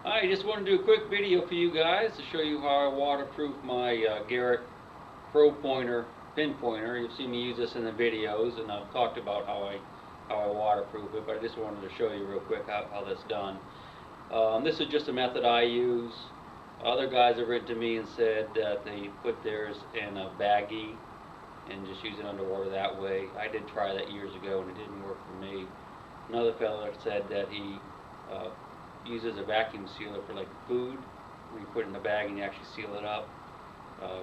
I just want to do a quick video for you guys to show you how I waterproof my Garrett Pro Pointer pin pointer. You've seen me use this in the videos, and I've talked about how I waterproof it, but I just wanted to show you real quick how that's done. This is just a method I use. Other guys have written to me and said that they put theirs in a baggie and just use it underwater that way. I did try that years ago and it didn't work for me. Another fellow said that he uses a vacuum sealer for like food. When you put it in a bag and you actually seal it up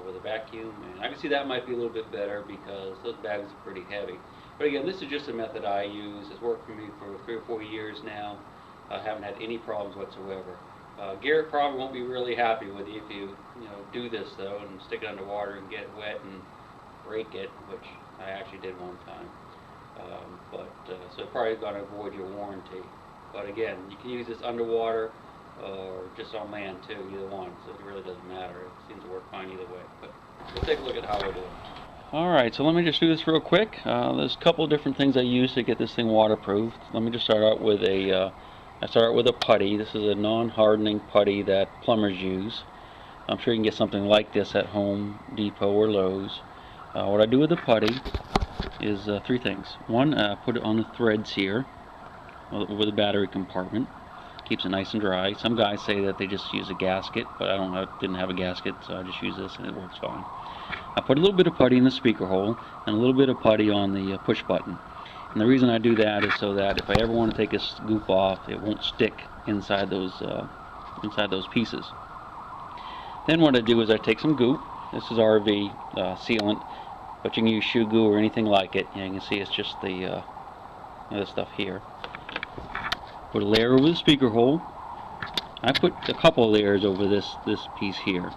with a vacuum, and I can see that might be a little bit better because those bags are pretty heavy. But again, this is just a method I use. It's worked for me for 3 or 4 years now. I haven't had any problems whatsoever. Garrett probably won't be really happy with you if you do this though and stick it underwater and get wet and break it, which I actually did one time. So it's probably going to avoid your warranty. But again, you can use this underwater or just on land too, either one, so it really doesn't matter. It seems to work fine either way. But we'll take a look at how I do it. Alright, so let me just do this real quick. There's a couple of different things I use to get this thing waterproof. Let me just start out with a putty. This is a non-hardening putty that plumbers use. I'm sure you can get something like this at Home Depot or Lowe's. What I do with the putty is 3 things. One, put it on the threads here over the battery compartment. Keeps it nice and dry. Some guys say that they just use a gasket, but I didn't have a gasket, so I just use this and it works fine. I put a little bit of putty in the speaker hole and a little bit of putty on the push button. And the reason I do that is so that if I ever want to take this goop off, it won't stick inside those pieces. Then what I do is I take some goop. This is RV sealant, but you can use shoe goo or anything like it. You can see it's just the this stuff here. Put a layer over the speaker hole. I put a couple of layers over this piece here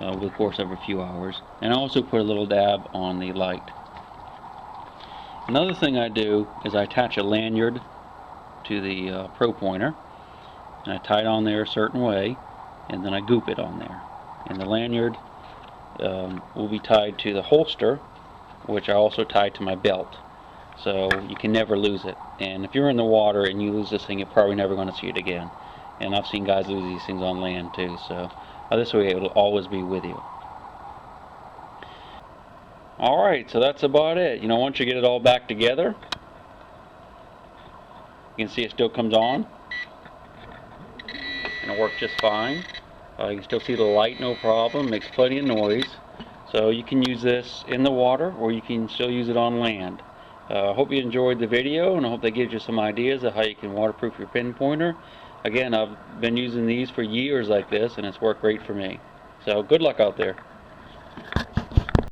over the course of a few hours, and I also put a little dab on the light. Another thing I do is I attach a lanyard to the Pro Pointer, and I tie it on there a certain way, and then I goop it on there. And the lanyard will be tied to the holster, which I also tie to my belt, so you can never lose it. And if you're in the water and you lose this thing, you're probably never going to see it again. And I've seen guys lose these things on land too, so this way it will always be with you. Alright, so that's about it. Once you get it all back together, you can see it still comes on and it works just fine. You can still see the light, no problem, makes plenty of noise. So you can use this in the water or you can still use it on land. I hope you enjoyed the video, and I hope that gives you some ideas of how you can waterproof your pin pointer. Again, I've been using these for years like this and it's worked great for me. So good luck out there.